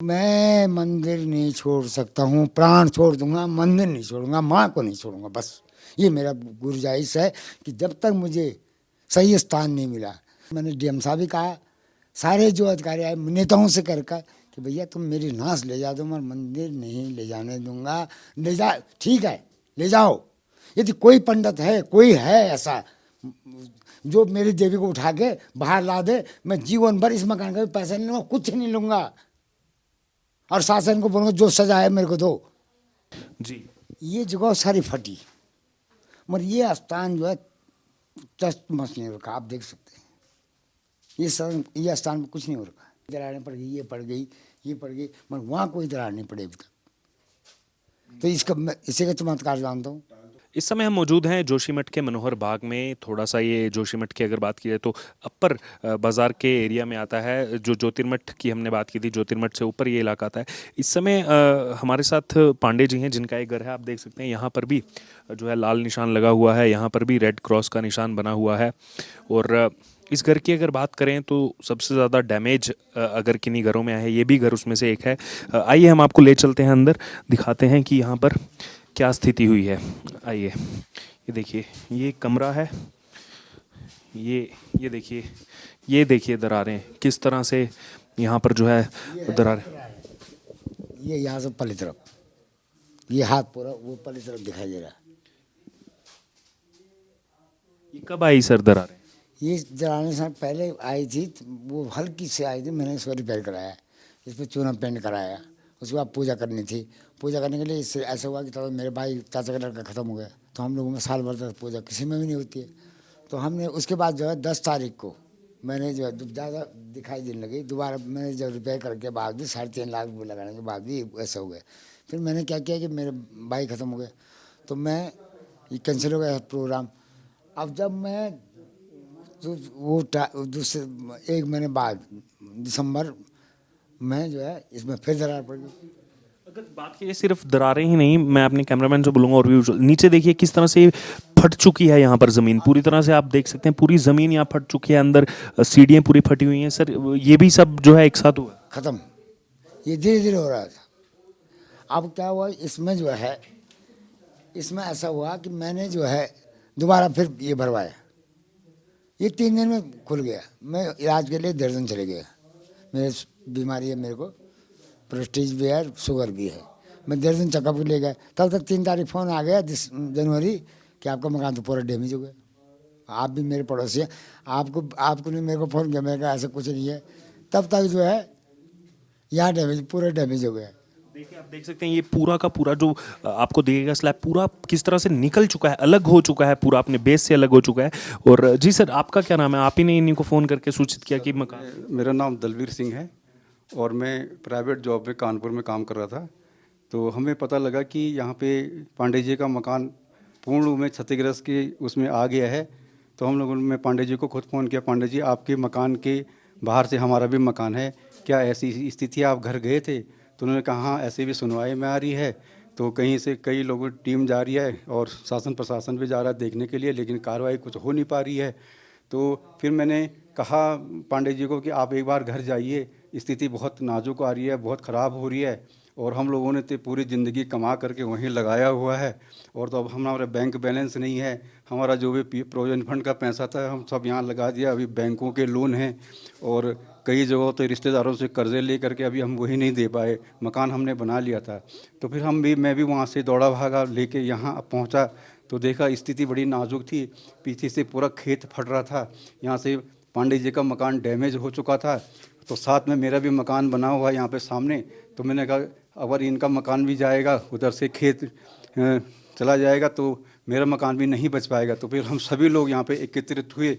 मैं मंदिर नहीं छोड़ सकता हूँ, प्राण छोड़ दूंगा, मंदिर नहीं छोड़ूंगा, माँ को नहीं छोड़ूंगा। बस ये मेरा गुरजाइश है कि जब तक मुझे सही स्थान नहीं मिला, मैंने डीएम साहब भी कहा, सारे जो अधिकारी आए नेताओं से कर कि भैया तुम मेरी नाश ले जा दो, मैं मंदिर नहीं ले जाने दूंगा। ले जा, ठीक है ले जाओ। यदि कोई पंडित है, कोई है ऐसा जो मेरी देवी को उठा के बाहर ला दे, मैं जीवन भर इस मकान का भी पैसा नहीं लूंगा, कुछ नहीं लूंगा, और शासन को बोलूंगा जो सजा है मेरे को दो जी। ये जगह सारी फटी, मगर ये स्थान जो है टच मस नहीं रखा। आप देख सकते हैं ये स्थान में कुछ नहीं हो रखा। दरारें पड़ गई, ये पड़ गई, ये पड़ गई, मगर वहाँ कोई दरार नहीं पड़ी अभी तक। तो इसका इसी का चमत्कार जानता हूँ। इस समय हम मौजूद हैं जोशीमठ के मनोहर बाग में। थोड़ा सा ये जोशीमठ की अगर बात की जाए तो अपर बाजार के एरिया में आता है। जो ज्योतिर्मठ की हमने बात की थी, ज्योतिर्मठ से ऊपर ये इलाका आता है। इस समय हमारे साथ पांडे जी हैं जिनका एक घर है। आप देख सकते हैं यहाँ पर भी जो है लाल निशान लगा हुआ है, यहाँ पर भी रेड क्रॉस का निशान बना हुआ है। और इस घर की अगर बात करें तो सबसे ज़्यादा डैमेज अगर किन्हीं घरों में है, ये भी घर उसमें से एक है। आइए हम आपको ले चलते हैं अंदर, दिखाते हैं कि यहाँ पर क्या स्थिति हुई है। आइए, ये देखिए, ये कमरा है। ये देखिए दरारें किस तरह से यहाँ पर जो है दरारें। ये यहाँ से पली तरफ, ये हाथ पूरा वो पली तरफ दिखाई दे रहा है। ये कब आई सर दरारें? ये दरारें सर पहले आई थी, वो हल्की से आई थी, मैंने इसको रिपेयर कराया, इस पर चूना पेंट कराया, उसके बाद पूजा करनी थी। पूजा करने के लिए इससे ऐसा हुआ कि तब मेरे भाई चाचा का लड़का ख़त्म हो गया, तो हम लोगों में साल भर तक पूजा किसी में भी नहीं होती है। तो हमने उसके बाद जो है 10 तारीख को मैंने जो है ज़्यादा दिखाई देने लगी, दोबारा मैंने जब रिपेयर करके बाद भी 3.5 लाख रुपये लगाने के बाद भी ऐसा हो गया। फिर मैंने क्या किया कि मेरे भाई ख़त्म हो गए, तो मैं ये कैंसिल हो गया प्रोग्राम। अब जब मैं वो दूसरे 1 महीने बाद दिसंबर में जो है इसमें फिर दरार पड़ गई। अगर बात की जाए सिर्फ दरारें ही नहीं, मैं अपने कैमरामैन से बोलूँगा और भी नीचे देखिए किस तरह से फट चुकी है यहाँ पर ज़मीन पूरी तरह से। आप देख सकते हैं पूरी ज़मीन यहाँ फट चुकी है, अंदर सीढ़ियाँ पूरी फटी हुई हैं। सर ये भी सब जो है एक साथ हुआ? ख़त्म, ये धीरे धीरे हो रहा था। अब क्या हुआ इसमें जो है, इसमें ऐसा हुआ कि मैंने जो है दोबारा फिर ये भरवाया। ये 3 दिन में खुल गया। मैं इलाज के लिए देहरादून चले गया, मेरे बीमारी है, मेरे को प्रेस्टीज भी है, शुगर भी है। मैं देहरादून चेकअप ले गया, तब तक 3 तारीख फ़ोन आ गया जनवरी कि आपका मकान तो पूरा डैमेज हो गया। आप भी मेरे पड़ोसी हैं, आपको नहीं मेरे को फ़ोन किया, मैंने कहा ऐसा कुछ नहीं है। तब तक जो है यहाँ पूरा डैमेज हो गया। देखिए, आप देख सकते हैं ये पूरा का पूरा जो आपको दिखेगा स्लैब पूरा किस तरह से निकल चुका है, अलग हो चुका है, पूरा अपने बेस से अलग हो चुका है। और जी सर, आपका क्या नाम है? आप ही ने इन्हीं को फ़ोन करके सूचित किया कि मकान? मेरा नाम दलवीर सिंह है और मैं प्राइवेट जॉब में कानपुर में काम कर रहा था। तो हमें पता लगा कि यहाँ पे पांडे जी का मकान पूर्ण रूप में क्षतिग्रस्त के उसमें आ गया है। तो हम लोगों ने पांडे जी को खुद फ़ोन किया, पांडे जी आपके मकान के बाहर से हमारा भी मकान है, क्या ऐसी स्थिति आप घर गए थे? तो उन्होंने कहा हाँ, ऐसे भी सुनवाई में आ रही है। तो कहीं से कई लोगों की टीम जा रही है और शासन प्रशासन भी जा रहा है देखने के लिए, लेकिन कार्रवाई कुछ हो नहीं पा रही है। तो फिर मैंने कहा पांडे जी को कि आप एक बार घर जाइए, स्थिति बहुत नाजुक आ रही है, बहुत ख़राब हो रही है। और हम लोगों ने तो पूरी ज़िंदगी कमा करके वहीं लगाया हुआ है, और तो अब हमारा बैंक बैलेंस नहीं है, हमारा जो भी प्रोविडेंट फंड का पैसा था हम सब यहाँ लगा दिया। अभी बैंकों के लोन हैं और कई जगहों तो रिश्तेदारों से कर्जे ले करके अभी हम वही नहीं दे पाए। मकान हमने बना लिया था, तो फिर मैं भी वहाँ से दौड़ा भागा लेके यहाँ पहुँचा, तो देखा स्थिति बड़ी नाजुक थी। पीछे से पूरा खेत फट रहा था, यहाँ से पांडे जी का मकान डैमेज हो चुका था, तो साथ में मेरा भी मकान बना हुआ है यहाँ पे सामने। तो मैंने कहा अगर इनका मकान भी जाएगा, उधर से खेत चला जाएगा, तो मेरा मकान भी नहीं बच पाएगा। तो फिर हम सभी लोग यहाँ पे एकत्रित हुए,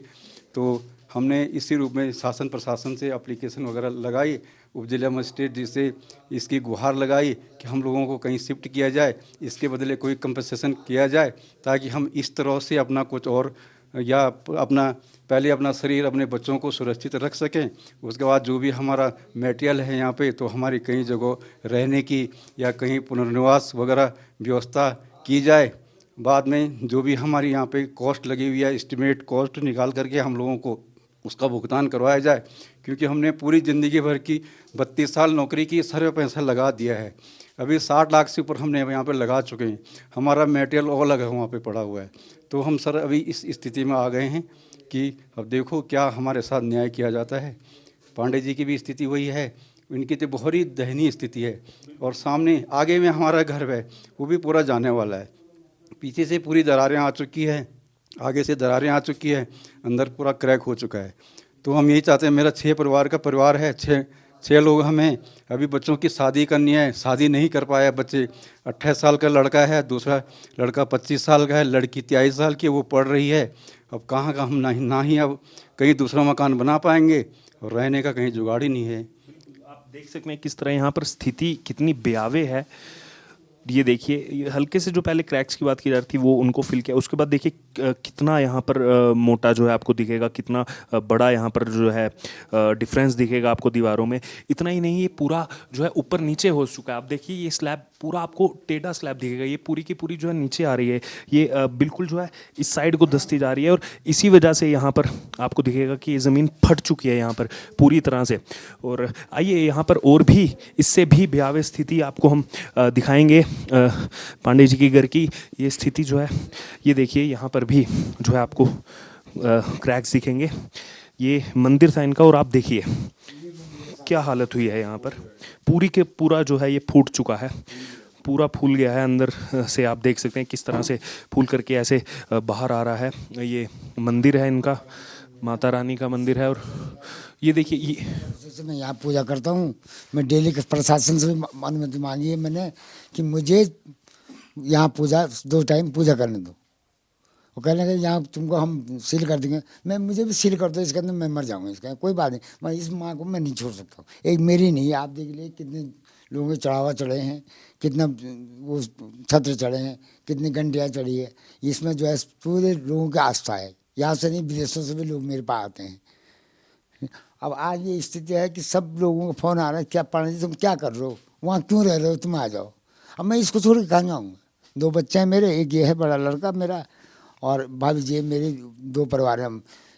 तो हमने इसी रूप में शासन प्रशासन से एप्लीकेशन वगैरह लगाई, उप जिला मजिस्ट्रेट जी से इसकी गुहार लगाई कि हम लोगों को कहीं शिफ्ट किया जाए, इसके बदले कोई कंपनसेशन किया जाए, ताकि हम इस तरह से अपना कुछ और या अपना पहले अपना शरीर अपने बच्चों को सुरक्षित रख सकें। उसके बाद जो भी हमारा मटेरियल है यहाँ पे, तो हमारी कई जगह रहने की या कहीं पुनर्निवास वगैरह व्यवस्था की जाए। बाद में जो भी हमारी यहाँ पे कॉस्ट लगी हुई है, एस्टिमेट कॉस्ट निकाल करके हम लोगों को उसका भुगतान करवाया जाए, क्योंकि हमने पूरी ज़िंदगी भर की 32 साल नौकरी की, सारे पैसा लगा दिया है। अभी 60 लाख से ऊपर हमने यहाँ पे लगा चुके हैं। हमारा मटेरियल और लगा वहाँ पे पड़ा हुआ है। तो हम सर अभी इस स्थिति में आ गए हैं कि अब देखो क्या हमारे साथ न्याय किया जाता है। पांडे जी की भी स्थिति वही है, इनकी तो बहुत ही दयनीय स्थिति है। और सामने आगे में हमारा घर है, वो भी पूरा जाने वाला है। पीछे से पूरी दरारें आ चुकी है, आगे से दरारें आ चुकी है, अंदर पूरा क्रैक हो चुका है। तो हम यही चाहते हैं, मेरा 6 परिवार का परिवार है, छः लोग हमें। अभी बच्चों की शादी करनी है, शादी नहीं कर पाया बच्चे। 28 साल का लड़का है, दूसरा लड़का 25 साल का है, लड़की 23 साल की, वो पढ़ रही है। अब कहाँ का हम ना ही अब कहीं दूसरा मकान बना पाएंगे, और रहने का कहीं जुगाड़ ही नहीं है। आप देख सकते हैं किस तरह यहाँ पर स्थिति कितनी बेयावे है। ये देखिए, ये हल्के से जो पहले क्रैक्स की बात की जा रही थी वो उनको फिल किया, उसके बाद देखिए कितना यहाँ पर मोटा जो है आपको दिखेगा, कितना बड़ा यहाँ पर जो है डिफरेंस दिखेगा आपको दीवारों में। इतना ही नहीं, ये पूरा जो है ऊपर नीचे हो चुका है। आप देखिए ये स्लैब पूरा आपको टेढ़ा स्लैब दिखेगा, ये पूरी की पूरी जो है नीचे आ रही है, ये बिल्कुल जो है इस साइड को धंसती जा रही है। और इसी वजह से यहाँ पर आपको दिखेगा कि ये ज़मीन फट चुकी है यहाँ पर पूरी तरह से। और आइए यहाँ पर और भी इससे भी भयावह स्थिति आपको हम दिखाएंगे। पांडे जी के घर की ये स्थिति जो है, ये देखिए यहाँ पर भी जो है आपको क्रैक्स दिखेंगे। ये मंदिर था इनका, और आप देखिए क्या हालत हुई है यहाँ पर। पूरी के पूरा जो है ये फूट चुका है, पूरा फूल गया है अंदर से। आप देख सकते हैं किस तरह से फूल करके ऐसे बाहर आ रहा है। ये मंदिर है इनका, माता रानी का मंदिर है। और ये देखिए, ये जैसे मैं यहाँ पूजा करता हूँ, मैं डेली प्रशासन से भी अनुमति मांगी है मैंने कि मुझे यहाँ पूजा 2 टाइम पूजा करने दो। वो कहने लगे यहाँ तुमको हम सील कर देंगे। मुझे भी सील कर दो, इसके अंदर मैं मर जाऊँगा, इसका कोई बात नहीं। मैं इस माँ को मैं नहीं छोड़ सकता हूँ। एक मेरी नहीं, आप देख लीजिए कितने लोगों के चढ़ावा चढ़े हैं, कितना वो छत्र चढ़े हैं, कितनी घंटियाँ चढ़ी है। इसमें जो है पूरे लोगों की आस्था है, यहाँ से नहीं विदेशों से भी लोग मेरे पास आते हैं। अब आज ये स्थिति है कि सब लोगों का फ़ोन आ रहा है, क्या पांडे जी तुम क्या कर रहे हो, वहाँ क्यों रह रहे हो, तुम आ जाओ। अब मैं इसको छोड़ के कहाँ जाऊँगा। 2 बच्चे हैं मेरे, एक ये है बड़ा लड़का मेरा, और भाभी जी मेरी 2 परिवार हैं।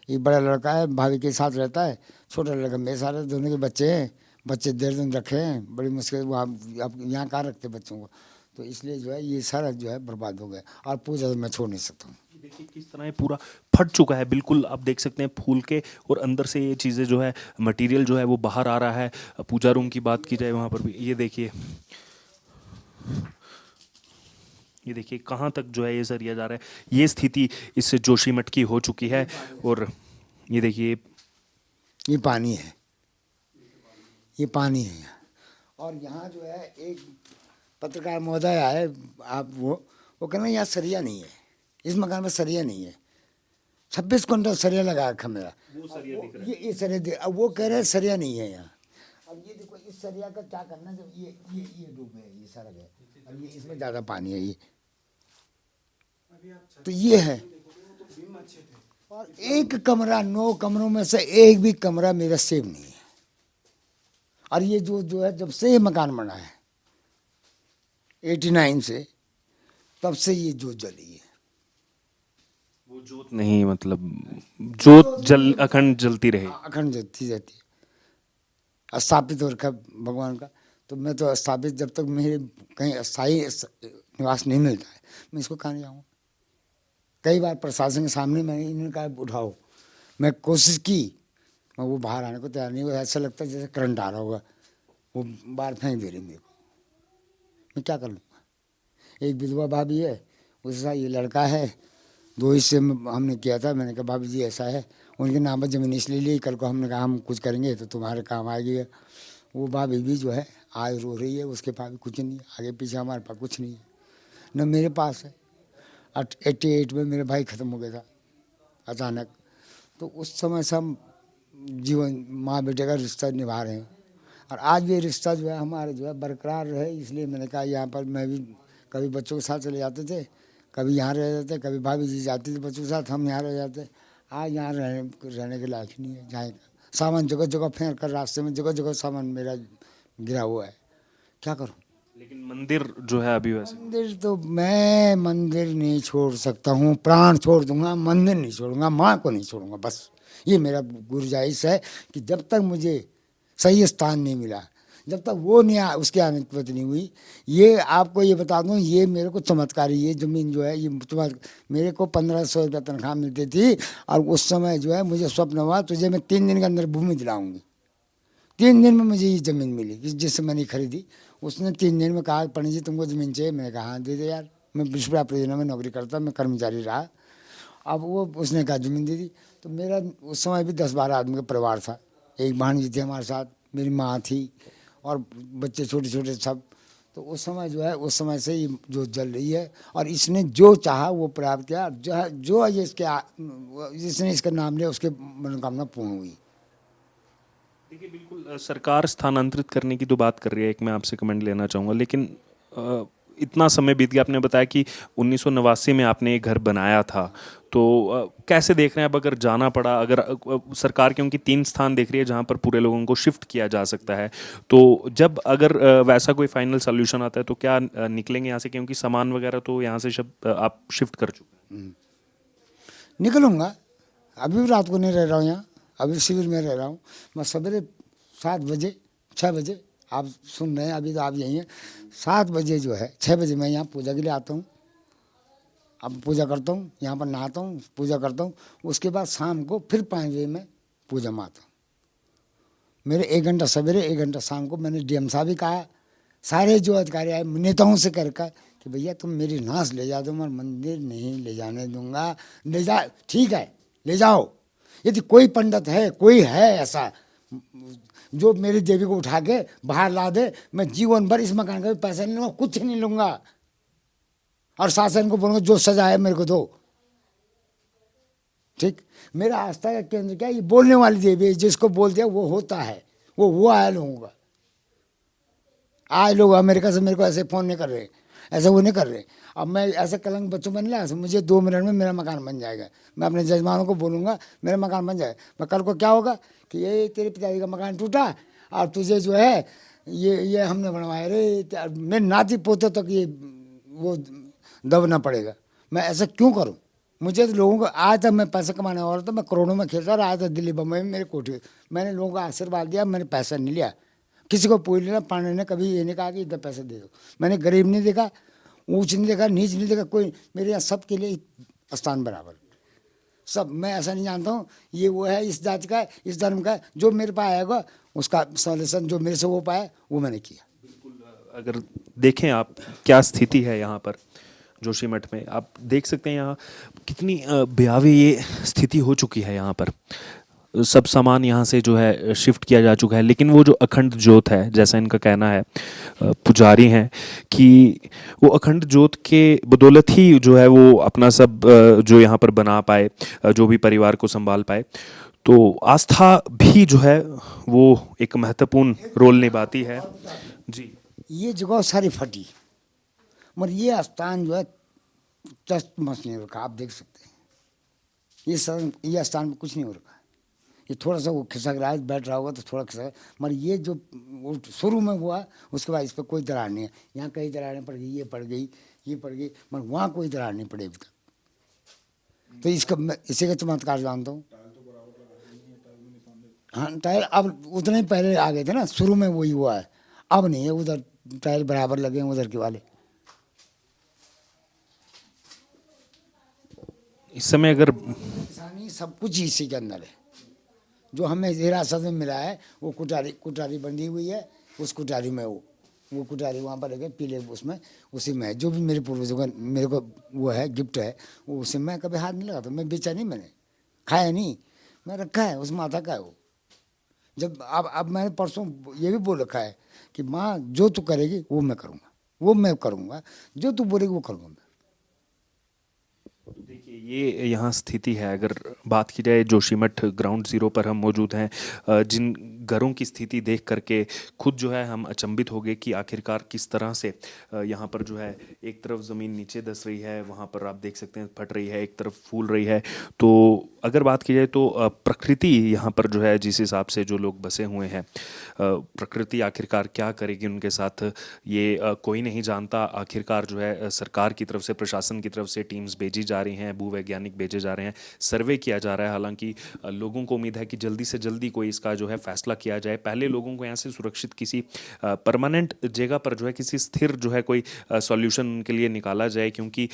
एक बड़ा लड़का है भाभी के साथ रहता है, छोटा लड़का मेरे साथ है। दोनों के बच्चे हैं, बच्चे 1.5 दिन रखे हैं, बड़ी मुश्किल। वहाँ अब यहाँ कहाँ रखते बच्चों को, तो इसलिए जो है ये सारा जो है बर्बाद हो गया। और पूजा तो मैं छोड़ नहीं सकता हूँ। देखिए किस तरह ये पूरा फट चुका है बिल्कुल। आप देख सकते हैं फूल के, और अंदर से ये चीज़ें जो है मटेरियल जो है वो बाहर आ रहा है। पूजा रूम की बात की जाए वहाँ पर भी ये देखिए, ये देखिए कहाँ तक जो है ये सरिया जा रहा है। ये स्थिति इस जोशीमठ की हो चुकी है। और ये देखिए, ये पानी है, ये पानी है। और यहाँ जो है एक पत्रकार महोदय आए, आप वो कहना यहाँ सरिया नहीं है, इस मकान में सरिया नहीं है। 26 क्विंटल सरिया लगा रखा मेरा, ये सरिया। अब वो कह रहे हैं सरिया नहीं है यहाँ। अब ये देखो इस सरिया का क्या करना, जब ये डूबे है, ये सारा है। अब ये इसमें ज़्यादा पानी है, ये तो ये है। और एक कमरा, 9 कमरों में से एक भी कमरा मेरा सेफ नहीं है। और ये जो है जब से ये मकान बना है 89 से, तब से ये जोत जली है। वो जोत नहीं, मतलब जोत जल अखंड जलती रहे, अखंड जलती रहती है। स्थापित हो रखा भगवान का। तो मैं तो स्थापित, जब तक मेरे कहीं अस्थायी निवास नहीं मिलता है, मैं इसको कहाँ जाऊँ। कई बार प्रशासन के सामने मैंने इन्होंने कहा उठाओ, मैं कोशिश की, मैं वो बाहर आने को तैयार नहीं हुआ। ऐसा लगता है जैसे करंट आ रहा होगा, वो बाहर फेंक दे रही मेरे को। मैं क्या कर लूँगा। एक विधवा भाभी है, उसके साथ ये लड़का है, 2 हिस्से हमने किया था। मैंने कहा भाभी जी ऐसा है, उनके नाम पर ज़मीन इसलिए ली, कल को हमने कहा हम कुछ करेंगे तो तुम्हारे काम आएगी। वो भाभी भी जो है आज रो रही है, उसके पास भी कुछ नहीं है, आगे पीछे हमारे पास कुछ नहीं है, न मेरे पास है। 88 में मेरा भाई ख़त्म हो गया था अचानक। तो उस समय से हम जीवन माँ बेटे का रिश्ता निभा रहे हैं। और आज भी रिश्ता जो है हमारे जो है बरकरार रहे, इसलिए मैंने कहा यहाँ पर मैं भी कभी बच्चों के साथ चले जाते थे, कभी यहाँ रह जाते, कभी भाभी जी जाती थी बच्चों के साथ, हम यहाँ रह जाते। आज यहाँ रहने के लायक नहीं है। जहाँ सामान जगह जगह फेंक कर, रास्ते में जगह जगह सामान मेरा गिरा हुआ है, क्या करूँ। लेकिन मंदिर जो है अभी वैसे, मंदिर तो मैं मंदिर नहीं छोड़ सकता हूँ, प्राण छोड़ दूंगा, मंदिर नहीं छोड़ूंगा, माँ को नहीं छोड़ूंगा, बस ये मेरा गुंजाइश है कि जब तक मुझे सही स्थान नहीं मिला, जब तक वो नहीं उसकी अनुमति नहीं हुई, ये आपको ये बता दूं, ये मेरे को चमत्कारी, ये ज़मीन जो है ये मेरे को 1500 रुपये तनख्वाह मिलती थी और उस समय जो है मुझे स्वप्न हुआ तुझे मैं 3 दिन के अंदर भूमि दिलाऊंगी। 3 दिन में मुझे ये ज़मीन मिली जिससे मैंने खरीदी। उसने 3 दिन में कहा पंडित जी तुमको ज़मीन चाहिए? मैंने कहा हाँ दे दे यार, मैं विश्वविद्यालय परियोजना में नौकरी करता, मैं कर्मचारी रहा। अब वो उसने कहा ज़मीन दे दी। तो मेरा उस समय भी 10-12 आदमी का परिवार था, एक भांजी थी हमारे साथ, मेरी माँ थी और बच्चे छोटे छोटे सब। तो उस समय जो है उस समय से ये जो चल रही है और इसने जो चाहा वो प्राप्त किया, जो ये जिसने इसका नाम लिया उसके मनोकामना पूर्ण हुई। देखिए बिल्कुल सरकार स्थानांतरित करने की तो बात कर रही है, एक मैं आपसे कमेंट लेना चाहूँगा, लेकिन इतना समय बीत गया, आपने बताया कि 1989 में आपने एक घर बनाया था, तो कैसे देख रहे हैं अब अगर जाना पड़ा, अगर सरकार क्योंकि 3 स्थान देख रही है जहाँ पर पूरे लोगों को शिफ्ट किया जा सकता है, तो जब अगर वैसा कोई फाइनल सोल्यूशन आता है तो क्या निकलेंगे यहाँ से, क्योंकि सामान वगैरह तो यहाँ से आप शिफ्ट कर चुके हैं? निकलूँगा, अभी भी रात को नहीं रह रहा हूँ यहाँ, अभी शिविर में रह रहा हूँ। मैं सवेरे 7 बजे 6 बजे, आप सुन रहे हैं अभी तो आप यहीं हैं, 7 बजे जो है 6 बजे मैं यहाँ पूजा के लिए आता हूँ। अब पूजा करता हूँ, यहाँ पर नहाता हूँ, पूजा करता हूँ, उसके बाद शाम को फिर 5 बजे मैं पूजा में आता हूँ। मेरे 1 घंटा सवेरे 1 घंटा शाम को। मैंने डीएम साहब भी कहा, सारे जो अधिकारी आए नेताओं से कर कि भैया तुम मेरी नाश ले जा दो, मैं मंदिर नहीं ले जाने दूंगा। ले जा, ठीक है ले जाओ, यदि कोई पंडित है, कोई है ऐसा जो मेरी देवी को उठा के बाहर ला दे, मैं जीवन भर इस मकान का भी पैसा नहीं लूँगा, कुछ नहीं लूँगा और शासन को बोलूँगा जो सजा है मेरे को दो। ठीक, मेरा आस्था का केंद्र क्या है? ये बोलने वाली देवी है, जिसको बोल दिया वो होता है, वो आया लोगों का। आज लोग अमेरिका से मेरे को ऐसे फ़ोन नहीं कर रहे, ऐसे वो नहीं कर रहे। अब मैं ऐसे कलंक बच्चों में नहीं ला, मुझे 2 मिनट में मेरा मकान बन जाएगा। मैं अपने जजमानों को बोलूँगा मेरा मकान बन जाए। मैं कल को क्या होगा कि ये तेरे पिताजी का मकान टूटा और तुझे जो है ये हमने बनवाया रे, मेरे नाती पोते तक ये वो दबना पड़ेगा। मैं ऐसा क्यों करूँ? मुझे तो लोगों को आज तक मैं पैसा कमाने वाला था, मैं करोड़ों में खेलता रहा, आज तक दिल्ली बम्बई में मेरे कोठी, मैंने लोगों का आशीर्वाद दिया, मैंने पैसा नहीं लिया, किसी को पूछ लेना। पांडे ने कभी ये नहीं कहा कि इधर पैसे दे दो। मैंने गरीब नहीं देखा, ऊंच नहीं देखा, नीच नहीं देखा, कोई मेरे यहाँ सबके लिए स्थान बराबर सब। मैं ऐसा नहीं जानता हूँ ये वो है, इस जाति का है, इस धर्म का है, जो मेरे पास आएगा उसका सॉल्यूशन जो मेरे से हो पाए वो मैंने किया। बिल्कुल, अगर देखें आप क्या स्थिति है यहाँ पर जोशीमठ में, आप देख सकते हैं यहाँ कितनी भयावह ये स्थिति हो चुकी है। यहाँ पर सब सामान यहाँ से जो है शिफ्ट किया जा चुका है, लेकिन वो जो अखंड ज्योत है, जैसा इनका कहना है पुजारी हैं कि वो अखंड ज्योत के बदौलत ही जो है वो अपना सब जो यहाँ पर बना पाए, जो भी परिवार को संभाल पाए। तो आस्था भी जो है वो एक महत्वपूर्ण रोल निभाती है। जी, ये जगह सारी फटी, मगर ये स्थान जो है टच मच नहीं रखा। आप देख सकते हैं ये स्थान में कुछ नहीं हो रखा। ये थोड़ा सा वो खिसक रहा है, बैठ रहा होगा तो थोड़ा खिसक, मगर ये जो वो शुरू में हुआ उसके बाद इस पर कोई दरार नहीं है। यहाँ कई दरारें पड़ गई, ये पड़ गई, ये पड़ गई, मगर वहाँ कोई दरार नहीं पड़ी अभी तक। तो इसका मैं इसी का चमत्कार जानता हूँ। हाँ, टायर अब उतने ही पहले आ गए थे ना, शुरू में वही हुआ है, अब नहीं है। उधर टायर बराबर लगे हैं उधर के वाले। इस समय अगर किसानी सब कुछ इसी के अंदर है। जो हमें हिरासत में मिला है वो कुटारी बंधी हुई है, उस कुटारी में वो कुटारी वहाँ पर है पीले उसमें, उसी में है। जो भी मेरे पूर्वजों का मेरे को वो है गिफ्ट है, वो उसी में कभी हाथ नहीं लगाता। मैं बेचा नहीं, मैंने खाया नहीं, मैं रखा है, उस माता का है वो। जब अब मैंने परसों ये भी बोल रखा है कि माँ जो तू करेगी वो मैं करूँगा, वो मैं करूँगा, जो तू बोलेगी वो करूँगा मैं। देखिए ये यहाँ स्थिति है। अगर बात की जाए जोशीमठ ग्राउंड ज़ीरो पर हम मौजूद हैं, जिन घरों की स्थिति देख करके खुद जो है हम अचंभित हो गए कि आखिरकार किस तरह से यहाँ पर जो है एक तरफ ज़मीन नीचे धंस रही है, वहाँ पर आप देख सकते हैं फट रही है, एक तरफ फूल रही है। तो अगर बात की जाए तो प्रकृति यहाँ पर जो है जिस हिसाब से जो लोग बसे हुए हैं, प्रकृति आखिरकार क्या करेगी उनके साथ ये कोई नहीं जानता। आखिरकार जो है सरकार की तरफ से, प्रशासन की तरफ से टीम्स भेजी जा रही हैं, भूवैज्ञानिक भेजे जा रहे हैं, सर्वे किया जा रहा है। हालांकि लोगों को उम्मीद है कि जल्दी से जल्दी कोई इसका जो है फैसला किया जाए। पहले लोगों को यहाँ से सुरक्षित किसी परमानेंट जगह पर जो है किसी स्थिर जो है कोई सॉल्यूशन उनके लिए निकाला जाए, क्योंकि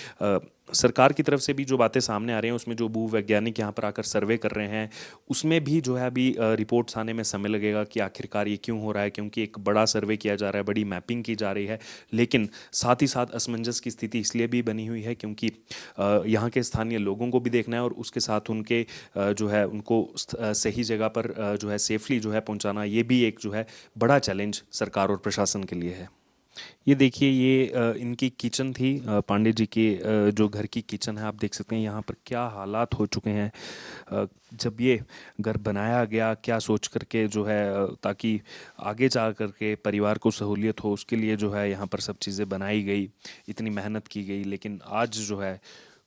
सरकार की तरफ से भी जो बातें सामने आ रही हैं उसमें जो भूवैज्ञानिक यहाँ पर आकर सर्वे कर रहे हैं उसमें भी जो है अभी रिपोर्ट्स आने में समय लगेगा कि आखिरकार ये क्यों हो रहा है, क्योंकि एक बड़ा सर्वे किया जा रहा है, बड़ी मैपिंग की जा रही है। लेकिन साथ ही साथ असमंजस की स्थिति इसलिए भी बनी हुई है क्योंकि यहाँ के स्थानीय लोगों को भी देखना है और उसके साथ उनके जो है उनको सही जगह पर जो है सेफली जो है पहुँचाना, ये भी एक जो है बड़ा चैलेंज सरकार और प्रशासन के लिए है। ये देखिए, ये इनकी किचन थी, पांडे जी के जो घर की किचन है। आप देख सकते हैं यहाँ पर क्या हालात हो चुके हैं। जब ये घर बनाया गया क्या सोच करके जो है ताकि आगे जा करके परिवार को सहूलियत हो, उसके लिए जो है यहाँ पर सब चीज़ें बनाई गई, इतनी मेहनत की गई। लेकिन आज जो है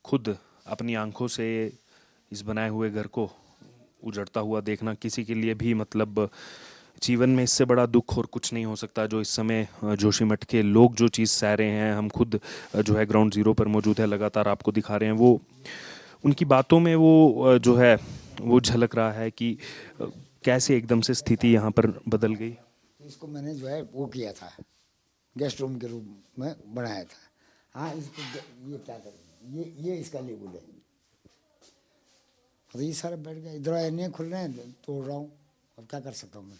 खुद अपनी आंखों से इस बनाए हुए घर को उजड़ता हुआ देखना किसी के लिए भी मतलब जीवन में इससे बड़ा दुख और कुछ नहीं हो सकता। जो इस समय जोशीमठ के लोग जो चीज़ सह रहे हैं, हम खुद जो है ग्राउंड ज़ीरो पर मौजूद है, लगातार आपको दिखा रहे हैं, वो उनकी बातों में वो जो है वो झलक रहा है कि कैसे एकदम से स्थिति यहाँ पर बदल गई। इसको मैंने जो है वो किया था, गेस्ट रूम के रूप में बनाया था। हाँ, इसको ये क्या करें, ये इसका लेबुल है। तो ये सारा बैठ गया, दरवाजे नहीं खुल रहे हैं, तोड़ रहा हूँ। अब क्या कर सकता हूँ मैं,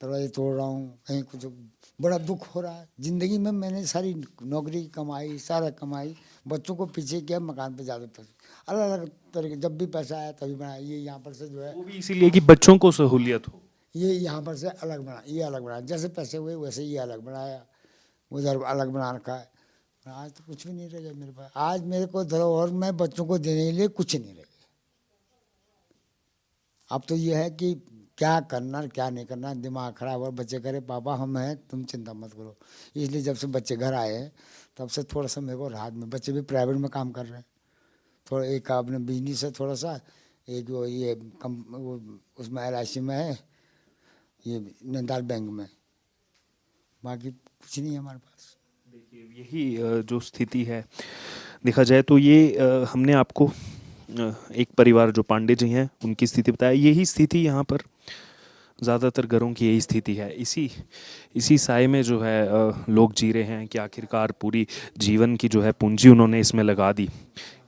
दरवाजे तोड़ रहा हूँ, कहीं कुछ बड़ा दुख हो रहा है। ज़िंदगी में मैंने सारी नौकरी कमाई, सारा कमाई, बच्चों को पीछे किया, मकान पे ज़्यादा पैसा, अलग अलग तरीके, जब भी पैसा आया तभी बनाया। ये यहाँ पर से जो है वो भी इसीलिए कि बच्चों को सहूलियत हो। ये यहाँ पर से अलग बना, ये अलग बनाया, जैसे पैसे हुए वैसे ये अलग बनाया, उधर अलग बना रखा है। आज तो कुछ भी नहीं रह गया मेरे पास। आज मेरे को धरोहर में बच्चों को देने के लिए कुछ नहीं रह गया। अब तो ये है कि क्या करना क्या नहीं करना, दिमाग खराब और बच्चे करे पापा हम हैं, तुम चिंता मत करो। इसलिए जब से बच्चे घर आए हैं तब से थोड़ा सा मेरे को राहत में, बच्चे भी प्राइवेट में काम कर रहे हैं, थोड़ा एक अपने बिजनेस है थोड़ा सा, एक वो ये वो उसमें LIC में है, ये नैनीताल बैंक में, बाकी कुछ नहीं है हमारे पास। देखिए, यही जो स्थिति है देखा जाए तो ये हमने आपको एक परिवार जो पांडे जी हैं उनकी स्थिति बताया। यही स्थिति यहाँ पर ज़्यादातर घरों की यही स्थिति है। इसी साए में जो है लोग जी रहे हैं कि आखिरकार पूरी जीवन की जो है पूंजी उन्होंने इसमें लगा दी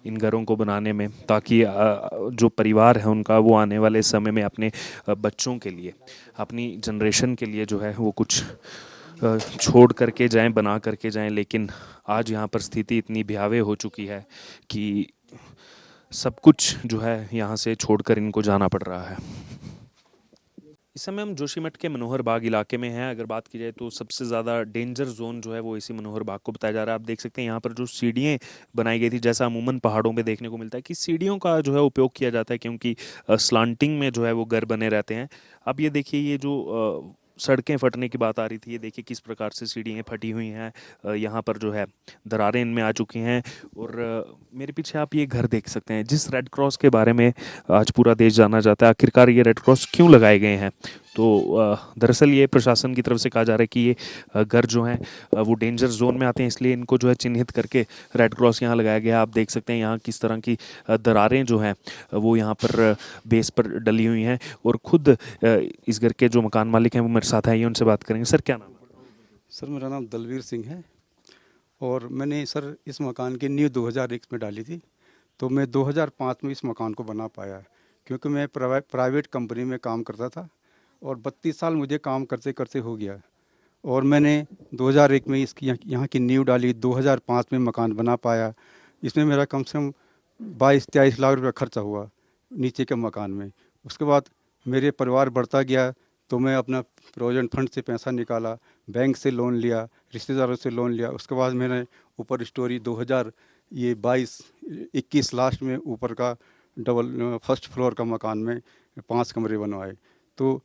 इन घरों को बनाने में, ताकि जो परिवार है उनका वो आने वाले समय में अपने बच्चों के लिए, अपनी जनरेशन के लिए जो है वो कुछ छोड़ करके जाएं, बना करके जाएं। लेकिन आज यहाँ पर स्थिति इतनी भयावह हो चुकी है कि सब कुछ जो है यहाँ से छोड़कर इनको जाना पड़ रहा है। इस समय हम जोशीमठ के मनोहर बाग इलाके में हैं। अगर बात की जाए तो सबसे ज़्यादा डेंजर जोन जो है वो इसी मनोहर बाग को बताया जा रहा है। आप देख सकते हैं यहाँ पर जो सीढ़ियाँ बनाई गई थी, जैसा अमूमन पहाड़ों पे देखने को मिलता है कि सीढ़ियों का जो है उपयोग किया जाता है, क्योंकि स्लांटिंग में जो है वो घर बने रहते हैं। अब ये देखिए, ये जो सड़कें फटने की बात आ रही थी, ये देखिए किस प्रकार से सीढ़ियाँ फटी हुई हैं। यहाँ पर जो है दरारें इनमें आ चुकी हैं। और मेरे पीछे आप ये घर देख सकते हैं, जिस रेड क्रॉस के बारे में आज पूरा देश जाना जाता है। आखिरकार ये रेड क्रॉस क्यों लगाए गए हैं? तो दरअसल ये प्रशासन की तरफ से कहा जा रहा है कि ये घर जो हैं वो डेंजर जोन में आते हैं, इसलिए इनको जो है चिन्हित करके रेड क्रॉस यहाँ लगाया गया। आप देख सकते हैं यहाँ किस तरह की दरारें जो हैं वो यहाँ पर बेस पर डली हुई हैं। और खुद इस घर के जो मकान मालिक हैं वो मेरे साथ हैं, ये उनसे बात करेंगे। सर, क्या नाम है? सर, मेरा नाम दलवीर सिंह है और मैंने सर इस मकान की नींव 2001 में डाली थी। तो मैं 2005 में इस मकान को बना पाया, क्योंकि मैं प्राइवेट कंपनी में काम करता था और 32 साल मुझे काम करते करते हो गया। और मैंने 2001 में इसकी यहाँ की नींव डाली, 2005 में मकान बना पाया। इसमें मेरा कम से कम 22-23 लाख रुपया खर्चा हुआ नीचे के मकान में। उसके बाद मेरे परिवार बढ़ता गया तो मैं अपना प्रोविडेंट फंड से पैसा निकाला, बैंक से लोन लिया, रिश्तेदारों से लोन लिया। उसके बाद मैंने ऊपर स्टोरी 2021 लास्ट में ऊपर का डबल फर्स्ट फ्लोर का मकान में 5 कमरे बनवाए। तो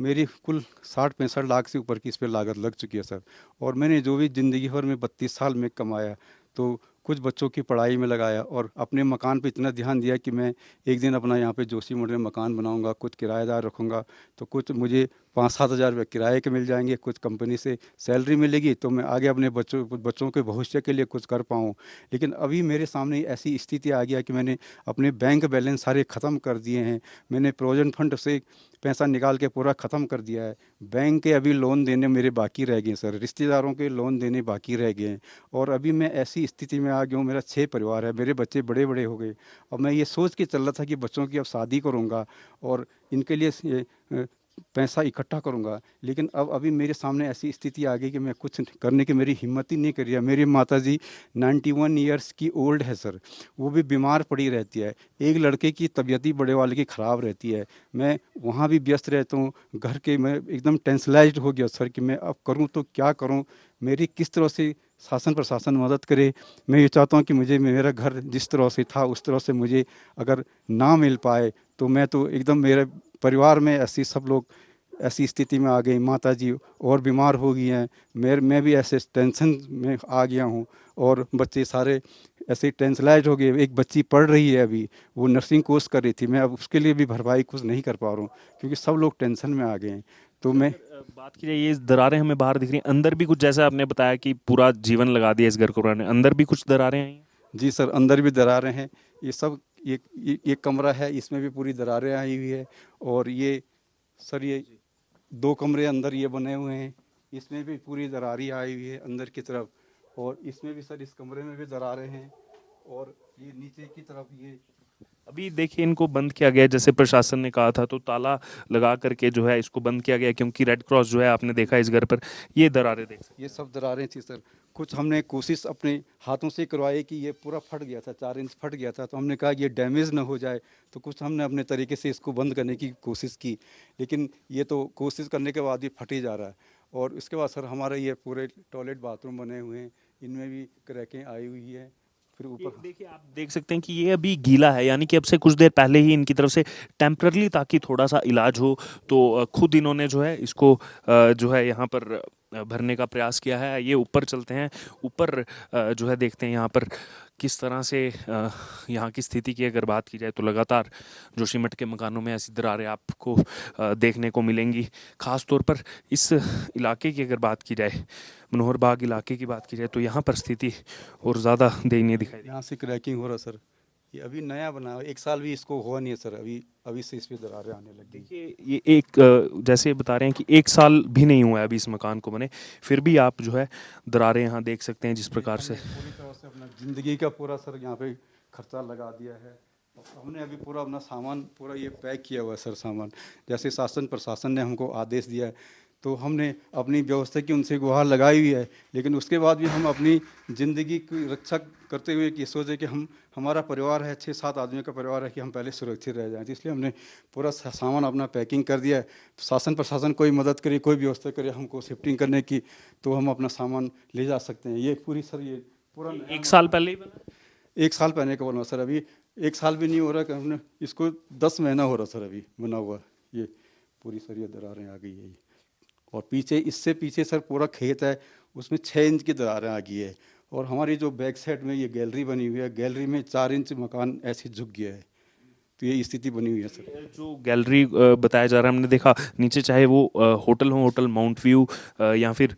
मेरी कुल 60-65 लाख से ऊपर की इस पे लागत लग चुकी है सर। और मैंने जो भी ज़िंदगी भर में 32 साल में कमाया, तो कुछ बच्चों की पढ़ाई में लगाया और अपने मकान पे इतना ध्यान दिया कि मैं एक दिन अपना यहाँ पे जोशीमठ में मकान बनाऊंगा, कुछ किराएदार रखूंगा, तो कुछ मुझे 5-7 हज़ार रुपये किराए के मिल जाएंगे, कुछ कंपनी से सैलरी मिलेगी, तो मैं आगे अपने बच्चों के भविष्य के लिए कुछ कर पाऊँ। लेकिन अभी मेरे सामने ऐसी स्थिति आ गया कि मैंने अपने बैंक बैलेंस सारे ख़त्म कर दिए हैं। मैंने प्रोविडेंट फंड से पैसा निकाल के पूरा ख़त्म कर दिया है। बैंक के अभी लोन देने मेरे बाकी रह गए हैं सर, रिश्तेदारों के लोन देने बाकी रह गए हैं। और अभी मैं ऐसी स्थिति में आ गया हूँ, मेरा 6 परिवार है, मेरे बच्चे बड़े बड़े हो गए। अब मैं ये सोच के चल रहा था कि बच्चों की अब शादी करूँगा और इनके लिए पैसा इकट्ठा करूँगा, लेकिन अब अभी मेरे सामने ऐसी स्थिति आ गई कि मैं कुछ करने की मेरी हिम्मत ही नहीं कर रही है। मेरी माताजी 91 ईयर्स की ओल्ड है सर, वो भी बीमार पड़ी रहती है। एक लड़के की तबीयत ही बड़े वाले की ख़राब रहती है। मैं वहाँ भी व्यस्त रहता हूँ, घर के मैं एकदम टेंशलाइज्ड हो गया सर कि मैं अब करूँ तो क्या करूँ, मेरी किस तरह से शासन प्रशासन मदद करे। मैं ये चाहता हूँ कि मुझे मेरा घर जिस तरह से था उस तरह से मुझे अगर ना मिल पाए तो मैं तो एकदम, मेरे परिवार में ऐसी सब लोग ऐसी स्थिति में आ गई, माताजी और बीमार हो गई हैं, मैं भी ऐसे टेंशन में आ गया हूँ और बच्चे सारे ऐसे टेंशलाइज हो गए। एक बच्ची पढ़ रही है अभी, वो नर्सिंग कोर्स कर रही थी, मैं अब उसके लिए भी भरपाई कुछ नहीं कर पा रहा हूँ क्योंकि सब लोग टेंशन में आ गए हैं। तो मैं बात की जाए, ये दरारें हमें बाहर दिख रही हैं, अंदर भी कुछ, जैसा आपने बताया कि पूरा जीवन लगा दिया इस घर को बनाने, अंदर भी कुछ दरारें आई हैं? जी सर, अंदर भी दरारें हैं। ये सब ये कमरा है, इसमें भी पूरी दरारें आई हुई है। और ये सर, ये 2 कमरे अंदर ये बने हुए हैं, इसमें भी पूरी दरारी आई हुई है अंदर की तरफ। और इसमें भी सर, इस कमरे में भी दरारें हैं। और ये नीचे की तरफ ये अभी देखिए, इनको बंद किया गया है, जैसे प्रशासन ने कहा था, तो ताला लगा करके जो है इसको बंद किया गया है, क्योंकि रेड क्रॉस जो है आपने देखा इस घर पर, ये दरारें देख सकते ये सब दरारें थी सर। कुछ हमने कोशिश अपने हाथों से करवाई कि ये पूरा फट गया था, 4 इंच फट गया था, तो हमने कहा ये डैमेज ना हो जाए, तो कुछ हमने अपने तरीके से इसको बंद करने की कोशिश की। लेकिन ये तो कोशिश करने के बाद भी फट ही जा रहा है। और इसके बाद सर, हमारे ये पूरे टॉयलेट बाथरूम बने हुए हैं, इनमें भी क्रैकें आई हुई है। फिर ये ऊपर देखिए, आप देख सकते हैं कि ये अभी गीला है, यानी कि अब से कुछ देर पहले ही इनकी तरफ से टेम्परली, ताकि थोड़ा सा इलाज हो, तो खुद इन्होंने जो है इसको जो है यहाँ पर भरने का प्रयास किया है। ये ऊपर चलते हैं, ऊपर जो है देखते हैं यहाँ पर किस तरह से यहाँ की स्थिति की अगर बात की जाए तो लगातार जोशीमठ के मकानों में ऐसी दरारें आपको देखने को मिलेंगी। ख़ास तौर पर इस इलाके की अगर बात की जाए, मनोहर बाग इलाके की बात की जाए, तो यहाँ पर स्थिति और ज़्यादा दयनीय दिखाई देगी। यहाँ से क्रैकिंग हो रहा सर। ये अभी नया बना है, 1 साल भी इसको हुआ नहीं है सर, अभी अभी से इस पे दरारें आने लग गई। देखिए, ये एक जैसे बता रहे हैं कि 1 साल भी नहीं हुआ है अभी इस मकान को बने, फिर भी आप जो है दरारें यहाँ देख सकते हैं जिस प्रकार से। हमने पूरी तरह से अपना ज़िंदगी का पूरा सर यहाँ पे खर्चा लगा दिया है। हमने अभी पूरा अपना सामान पूरा ये पैक किया हुआ है सर, सामान जैसे शासन प्रशासन ने हमको आदेश दिया है, तो हमने अपनी व्यवस्था की उनसे गुहार लगाई हुई है। लेकिन उसके बाद भी हम अपनी ज़िंदगी की रक्षा करते हुए कि सोचे कि हम, हमारा परिवार है, 6-7 आदमियों का परिवार है, कि हम पहले सुरक्षित रह जाएं, तो इसलिए हमने पूरा सामान अपना पैकिंग कर दिया है। शासन प्रशासन कोई मदद करे, कोई व्यवस्था करे हमको शिफ्टिंग करने की, तो हम अपना सामान ले जा सकते हैं। ये पूरी सर, ये पूरा 1 साल पहले ही बना? 1 साल पहले का बना सर, अभी 1 साल भी नहीं हो रहा कि हमने इसको 10 महीना हो रहा सर अभी बना हुआ। ये पूरी सर ये दरारें आ गई है। और पीछे, इससे पीछे सर पूरा खेत है, उसमें 6 इंच की दरारें आ गई है। और हमारी जो बैक साइड में ये गैलरी बनी हुई है, गैलरी में 4 इंच मकान ऐसे झुक गया है। तो ये स्थिति बनी हुई है सर। जो गैलरी बताया जा रहा है, हमने देखा नीचे, चाहे वो होटल हो, होटल माउंट व्यू, या फिर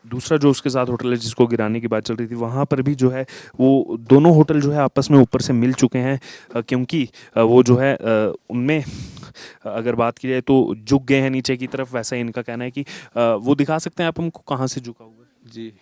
दूसरा जो उसके साथ होटल है जिसको गिराने की बात चल रही थी, वहाँ पर भी जो है वो दोनों होटल जो है आपस में ऊपर से मिल चुके हैं, क्योंकि वो जो है उनमें अगर बात की जाए तो झुक गए हैं नीचे की तरफ। वैसा ही इनका कहना है कि वो दिखा सकते हैं आप हमको कहाँ से झुका हुआ है? जी,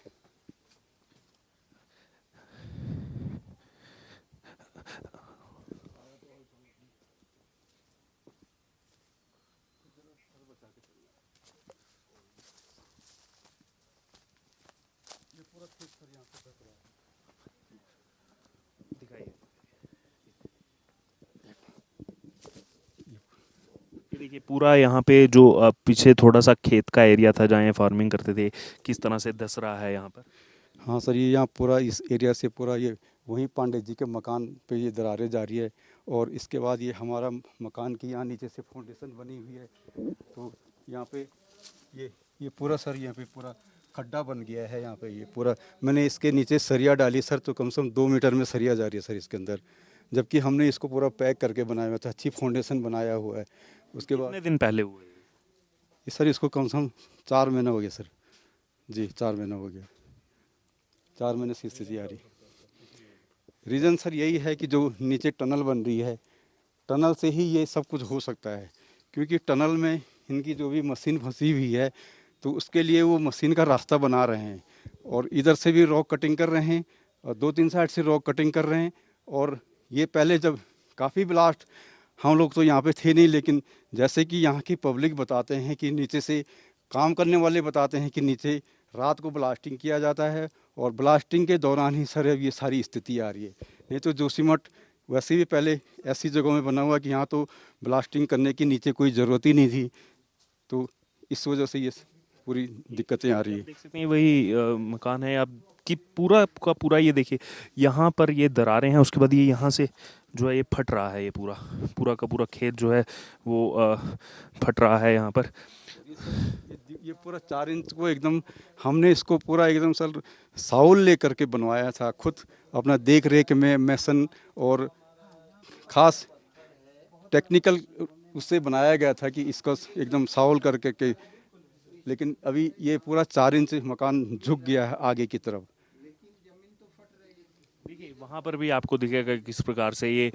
ये देखिए, पूरा यहाँ पे जो पीछे थोड़ा सा खेत का एरिया था जहाँ ये फार्मिंग करते थे, किस तरह से धस रहा है यहाँ पर। हाँ सर, ये यहाँ पूरा इस एरिया से पूरा ये वहीं पांडे जी के मकान पे ये दरारें जा रही है। और इसके बाद ये हमारा मकान की यहाँ नीचे से फाउंडेशन बनी हुई है। तो यहाँ पे ये पूरा सर यहाँ पे पूरा खड्डा बन गया है। यहाँ पे ये पूरा मैंने इसके नीचे सरिया डाली सर, तो कम से कम 2 मीटर में सरिया जा रही है सर इसके अंदर, जबकि हमने इसको पूरा पैक करके बनाया हुआ था, अच्छी फाउंडेशन बनाया हुआ है। उसके बाद कितने दिन पहले हुए? सर इसको कम से कम 4 महीना हो गया सर जी, 4 महीना हो गया, 4 महीने से स्थिति आ रही। रीज़न सर यही है कि जो नीचे टनल बन रही है, टनल से ही ये सब कुछ हो सकता है, क्योंकि टनल में इनकी जो भी मशीन फंसी हुई है तो उसके लिए वो मशीन का रास्ता बना रहे हैं, और इधर से भी रॉक कटिंग कर रहे हैं और 2-3 साइड से रॉक कटिंग कर रहे हैं। और ये पहले जब काफ़ी ब्लास्ट, हम लोग तो यहाँ पे थे नहीं, लेकिन जैसे कि यहाँ की पब्लिक बताते हैं कि नीचे से काम करने वाले बताते हैं कि नीचे रात को ब्लास्टिंग किया जाता है, और ब्लास्टिंग के दौरान ही सर ये सारी स्थिति आ रही है। नहीं तो जोशीमठ वैसे भी पहले ऐसी जगहों में बना हुआ कि यहाँ तो ब्लास्टिंग करने की नीचे कोई ज़रूरत ही नहीं थी, तो इस वजह से ये पूरी दिक्कतें आ रही है। देख सकते हैं वही मकान है आप कि पूरा का पूरा ये देखिए, यहाँ पर ये दरारें हैं, उसके बाद ये यहाँ से जो है ये फट रहा है, ये पूरा पूरा का पूरा खेत जो है वो फट रहा है यहाँ पर। ये पूरा 4 इंच को एकदम हमने इसको पूरा एकदम सर साउल ले करके बनवाया था, खुद अपना देख रेख में मैसन और ख़ास टेक्निकल उससे बनाया गया था कि इसको एकदम साउल करके के, लेकिन अभी ये पूरा 4 इंच मकान झुक गया है आगे की तरफ। देखिए वहाँ पर भी आपको दिखेगा किस प्रकार से ये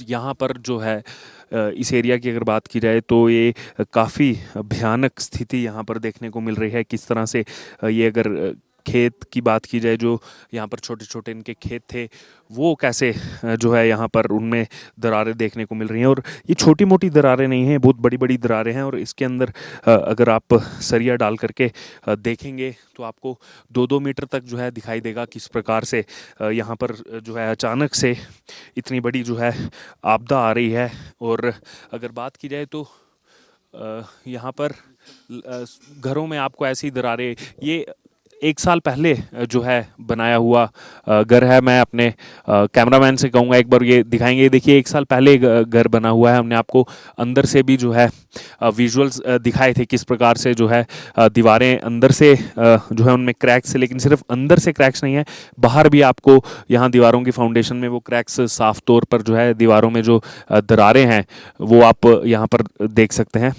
यहाँ पर जो है इस एरिया की अगर बात की जाए तो ये काफ़ी भयानक स्थिति यहाँ पर देखने को मिल रही है। किस तरह से ये अगर खेत की बात की जाए, जो यहाँ पर छोटे छोटे इनके खेत थे, वो कैसे जो है यहाँ पर उनमें दरारें देखने को मिल रही हैं। और ये छोटी मोटी दरारें नहीं हैं, बहुत बड़ी बड़ी दरारें हैं। और इसके अंदर अगर आप सरिया डाल करके देखेंगे तो आपको 2-2 मीटर तक जो है दिखाई देगा किस प्रकार से यहाँ पर जो है अचानक से इतनी बड़ी जो है आपदा आ रही है। और अगर बात की जाए तो यहाँ पर घरों में आपको ऐसी दरारें, ये 1 साल पहले जो है बनाया हुआ घर है। मैं अपने कैमरामैन से कहूँगा एक बार ये दिखाएंगे। देखिए 1 साल पहले घर बना हुआ है, हमने आपको अंदर से भी जो है विजुअल्स दिखाए थे किस प्रकार से जो है दीवारें अंदर से जो है उनमें क्रैक्स है। लेकिन सिर्फ अंदर से क्रैक्स नहीं है, बाहर भी आपको यहाँ दीवारों की फाउंडेशन में वो क्रैक्स साफ तौर पर जो है दीवारों में जो दरारें हैं वो आप यहाँ पर देख सकते हैं।